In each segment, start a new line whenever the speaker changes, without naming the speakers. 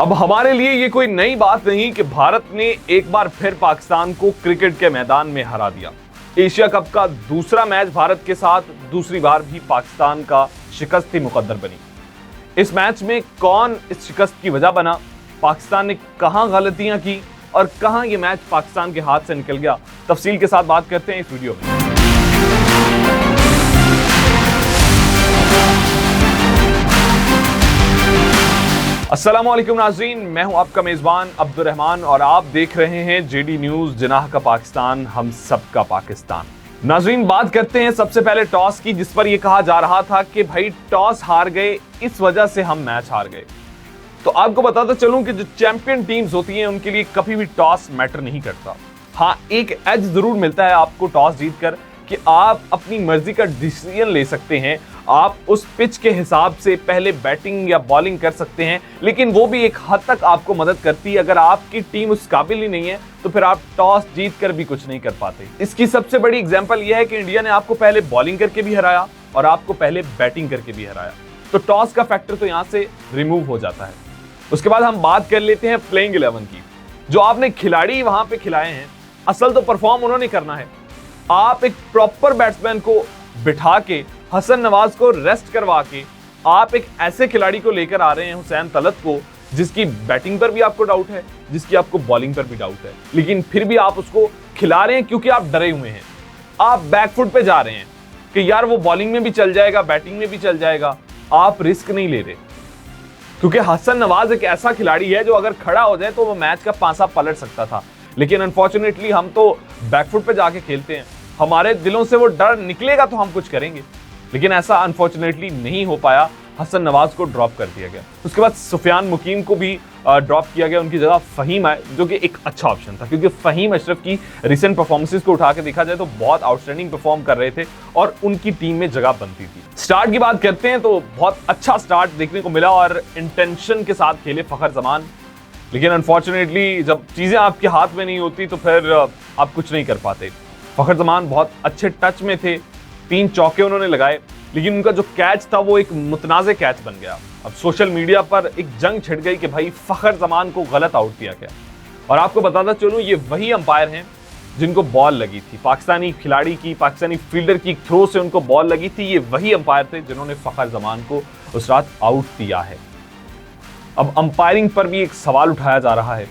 अब हमारे लिए ये कोई नई बात नहीं कि भारत ने एक बार फिर पाकिस्तान को क्रिकेट के मैदान में हरा दिया। एशिया कप का दूसरा मैच भारत के साथ दूसरी बार भी पाकिस्तान का शिकस्त ही मुकद्दर बनी। इस मैच में कौन इस शिकस्त की वजह बना, पाकिस्तान ने कहां गलतियां की और कहां ये मैच पाकिस्तान के हाथ से निकल गया, तफसील के साथ बात करते हैं इस वीडियो में। अस्सलाम वालेकुम नाज़रीन, मैं हूं आपका मेज़बान अब्दुल रहमान और आप देख रहे हैं जेडी न्यूज़, जिनाह का पाकिस्तान, हम सब का पाकिस्तान। नाज़रीन, बात करते हैं सबसे पहले टॉस की, जिस पर यह कहा जा रहा था कि भाई टॉस हार गए, इस वजह से हम मैच हार गए। तो आपको बताता चलूं कि जो चैंपियन टीम्स होती हैं उनके लिए कभी भी टॉस मैटर नहीं करता। हाँ, एक एज जरूर मिलता है आपको टॉस जीतकर कि आप अपनी मर्जी का डिसीजन ले सकते हैं, आप उस पिच के हिसाब से पहले बैटिंग या बॉलिंग कर सकते हैं, लेकिन वो भी एक हद तक आपको मदद करती है। अगर आपकी टीम उस काबिल ही नहीं है तो फिर आप टॉस जीत कर भी कुछ नहीं कर पाते। इसकी सबसे बड़ी एग्जांपल यह है कि इंडिया ने आपको पहले बॉलिंग करके भी हराया और आपको पहले बैटिंग करके भी हराया। तो टॉस का फैक्टर तो यहां से रिमूव हो जाता है। उसके बाद हम बात कर लेते हैं प्लेइंग 11 की। जो आपने खिलाड़ी वहां पे खिलाए हैं, असल तो परफॉर्म उन्होंने करना है। आप एक प्रॉपर बैट्समैन को बिठा के, हसन नवाज को रेस्ट करवा के, आप एक ऐसे खिलाड़ी को लेकर आ रहे हैं, हुसैन तलत को, जिसकी बैटिंग पर भी आपको डाउट है, जिसकी आपको बॉलिंग पर भी डाउट है, लेकिन फिर भी आप उसको खिला रहे हैं क्योंकि आप डरे हुए हैं। आप बैकफुट पे जा रहे हैं कि यार वो बॉलिंग में भी चल जाएगा, बैटिंग में भी चल जाएगा। आप रिस्क नहीं ले रहे क्योंकि हसन नवाज एक ऐसा खिलाड़ी है जो अगर खड़ा हो जाए तो वो मैच का पांसा पलट सकता था, लेकिन अनफॉर्चुनेटली हम तो बैकफुट पे जाके खेलते हैं। हमारे दिलों से वो डर निकलेगा तो हम कुछ करेंगे, लेकिन ऐसा अनफॉर्चुनेटली नहीं हो पाया। हसन नवाज को ड्रॉप कर दिया गया। उसके बाद सुफियान मुकीम को भी ड्रॉप किया गया, उनकी जगह फहीम आए, जो कि एक अच्छा ऑप्शन था क्योंकि फहीम अशरफ की रिसेंट परफॉर्मेंसेस को उठा के देखा जाए तो बहुत आउटस्टैंडिंग परफॉर्म कर रहे थे और उनकी टीम में जगह बनती थी। स्टार्ट की बात करते हैं तो बहुत अच्छा स्टार्ट देखने को मिला और इंटेंशन के साथ खेले फखर जमान, लेकिन अनफॉर्चुनेटली जब चीजें आपके हाथ में नहीं होती तो फिर आप कुछ नहीं कर पाते। फखर जमान बहुत अच्छे टच में थे, 3 चौके उन्होंने लगाए, लेकिन उनका जो कैच था वो एक मुतनाज़े कैच बन गया। अब सोशल मीडिया पर एक जंग छिड़ गई कि भाई फखर जमान को गलत आउट किया गया। और आपको बताता चलूं, ये वही अंपायर हैं जिनको बॉल लगी थी, पाकिस्तानी खिलाड़ी की, पाकिस्तानी फील्डर की थ्रो से उनको बॉल लगी थी। ये वही अंपायर थे जिन्होंने फखर जमान को उस रात आउट दिया है। अब अंपायरिंग पर भी एक सवाल उठाया जा रहा है।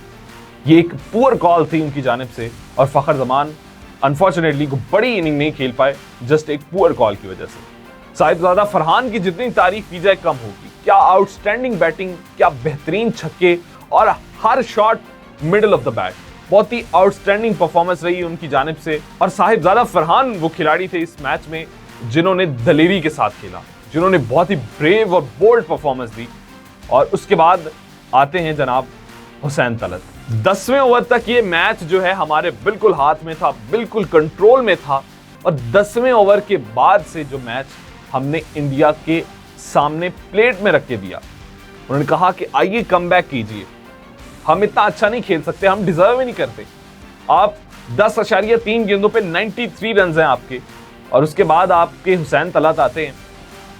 ये एक पुअर कॉल थी उनकी जानिब से और फखर जमान अनफॉर्चुनेटली को बड़ी इनिंग नहीं खेल पाए, जस्ट एक पुअर कॉल की वजह से। साहिबजादा फरहान की जितनी तारीफ की जाए कम होगी। क्या आउटस्टैंडिंग बैटिंग, क्या बेहतरीन छक्के और हर shot middle of the bat. बहुत ही आउटस्टैंडिंग परफॉर्मेंस रही उनकी जानिब से। और साहिबजादा फरहान वो खिलाड़ी थे इस मैच में जिन्होंने दलेरी के साथ खेला, जिन्होंने बहुत ही ब्रेव और बोल्ड परफॉर्मेंस दी। और उसके बाद आते हैं जनाब हुसैन तलत। 10वें ओवर तक ये मैच जो है हमारे बिल्कुल हाथ में था, बिल्कुल कंट्रोल में था। और 10वें ओवर के बाद से जो मैच हमने इंडिया के सामने प्लेट में रख के दिया, उन्होंने कहा कि आइए कमबैक कीजिए, हम इतना अच्छा नहीं खेल सकते, हम डिजर्व ही नहीं करते। आप 10.3 गेंदों पे 93 रन हैं आपके, और उसके बाद आपके हुसैन तलत आते हैं।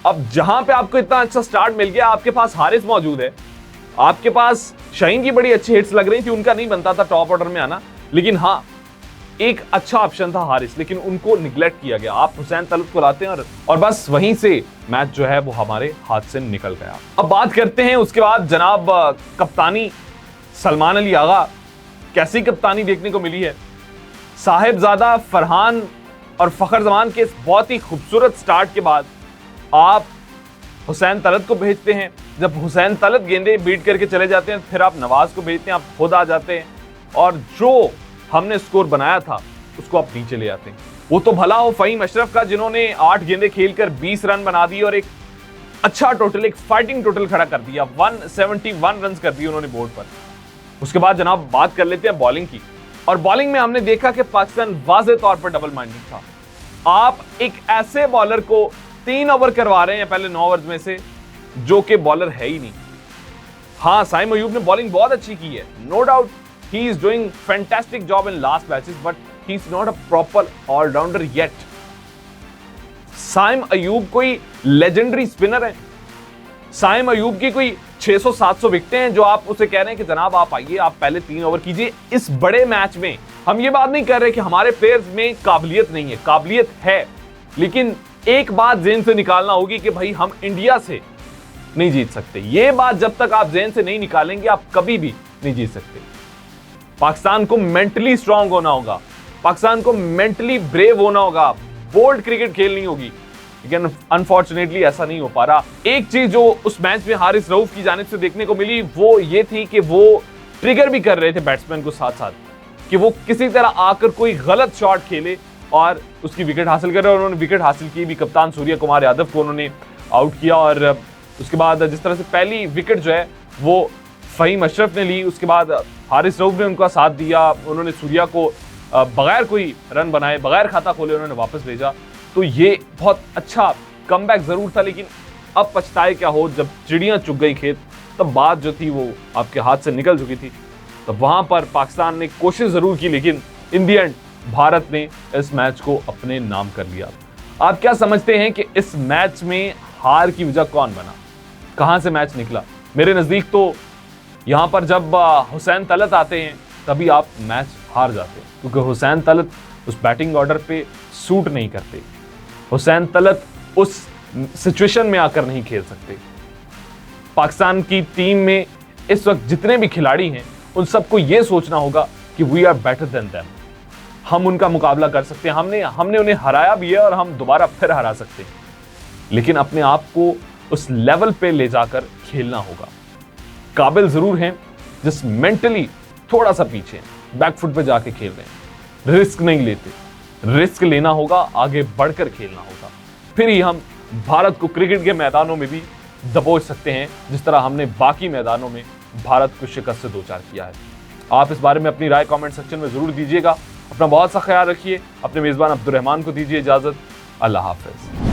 अब जहां पे आपको इतना अच्छा स्टार्ट मिल गया, आपके पास हारिस मौजूद है, आपके पास शाहीन की बड़ी अच्छी हिट्स लग रही थी, उनका नहीं बनता था टॉप ऑर्डर में आना, लेकिन हाँ एक अच्छा ऑप्शन था हारिस, लेकिन उनको निगलेक्ट किया गया। आप हुसैन तलत को लाते हैं और बस वहीं से मैच जो है वो हमारे हाथ से निकल गया। अब बात करते हैं उसके बाद जनाब कप्तानी सलमान अली आगा, कैसी कप्तानी देखने को मिली है। साहिबजादा फरहान और फखर जमान के इस बहुत ही खूबसूरत स्टार्ट के बाद आप हुसैन तलत को भेजते हैं। जब हुसैन तलत गेंदे बीट करके चले जाते हैं, फिर आप नवाज को भेजते हैं, आप खुद आ जाते हैं और जो हमने स्कोर बनाया था उसको आप नीचे ले आते हैं। वो तो भला हो फहीम अशरफ का, जिन्होंने 8 गेंदे खेलकर 20 रन बना दिए और एक अच्छा टोटल, एक फाइटिंग टोटल खड़ा कर दिया। 171 रन कर दिए उन्होंने बोर्ड पर। उसके बाद जनाब बात कर लेते हैं बॉलिंग की, और बॉलिंग में हमने देखा कि पाकिस्तान वाज़ेह तौर पर डबल माइंडेड था। आप एक ऐसे बॉलर को 3 ओवर करवा रहे हैं पहले 9 ओवर्स में से, जो कि बॉलर है ही नहीं। हाँ, साइम अयूब ने बॉलिंग बहुत अच्छी की है, no doubt, he is doing fantastic job in last matches, but he is not a proper allrounder yet. Saim Ayub कोई लेजेंडरी स्पिनर है, साइम अयूब की कोई 600-700 विकेटें हैं जो आप उसे कह रहे हैं कि जनाब आप आइए, आप पहले 3 ओवर कीजिए। इस बड़े मैच में हम ये बात नहीं कर रहे कि हमारे प्लेयर्स में काबिलियत नहीं है, काबिलियत है, लेकिन एक बात जेहन से निकालना होगी कि भाई हम इंडिया से नहीं जीत सकते। ये बात जब तक आप जेहन से नहीं निकालेंगे आप कभी भी नहीं जीत सकते। पाकिस्तान को मेंटली स्ट्रांग होना होगा, पाकिस्तान को मेंटली ब्रेव होना होगा, बोल्ड क्रिकेट खेलनी होगी, लेकिन अनफॉर्चुनेटली ऐसा नहीं हो पा रहा। एक चीज जो उस मैच में हारिस रऊफ की जानिब से देखने को मिली वो ये थी कि वो ट्रिगर भी कर रहे थे बैट्समैन को साथ साथ, कि वो किसी तरह आकर कोई गलत शॉट खेले और उसकी विकेट हासिल करे, और उन्होंने विकेट हासिल की भी। कप्तान सूर्य कुमार यादव को उन्होंने आउट किया, और उसके बाद जिस तरह से पहली विकेट जो है वो फहीम अशरफ ने ली, उसके बाद हारिस रऊफ ने उनका साथ दिया, उन्होंने सूर्या को बगैर कोई रन बनाए, बगैर खाता खोले उन्होंने वापस भेजा। तो ये बहुत अच्छा कमबैक जरूर था, लेकिन अब पछताए क्या हो, जब चिड़ियां चुग गई खेत, तब बात जो थी वो आपके हाथ से निकल चुकी थी। तब वहां पर पाकिस्तान ने कोशिश जरूर की, लेकिन इन दी एंड भारत ने इस मैच को अपने नाम कर लिया। आप क्या समझते हैं कि इस मैच में हार की वजह कौन बना, कहां से मैच निकला? मेरे नजदीक तो यहां पर जब हुसैन तलत आते हैं तभी आप मैच हार जाते हैं, क्योंकि हुसैन तलत उस बैटिंग ऑर्डर पे सूट नहीं करते। हुसैन तलत उस सिचुएशन में आकर नहीं खेल सकते। पाकिस्तान की टीम में इस वक्त जितने भी खिलाड़ी हैं उन सबको यह सोचना होगा कि we are better than them, हम उनका मुकाबला कर सकते हैं, हमने उन्हें हराया भी है और हम दोबारा फिर हरा सकते हैं, लेकिन अपने आप को उस लेवल पे ले जाकर खेलना होगा। काबिल जरूर हैं जिस मेंटली थोड़ा सा पीछे बैकफुट पे जाके खेल रहे हैं, रिस्क नहीं लेते। रिस्क लेना होगा, आगे बढ़कर खेलना होगा, फिर ही हम भारत को क्रिकेट के मैदानों में भी दबोच सकते हैं, जिस तरह हमने बाकी मैदानों में भारत को शिकस्त से 2-4 किया है। आप इस बारे में अपनी राय कमेंट सेक्शन में जरूर दीजिएगा। अपना बहुत सा ख्याल रखिए। अपने मेजबान अब्दुल रहमान को दीजिए इजाजत। अल्लाह हाफिज।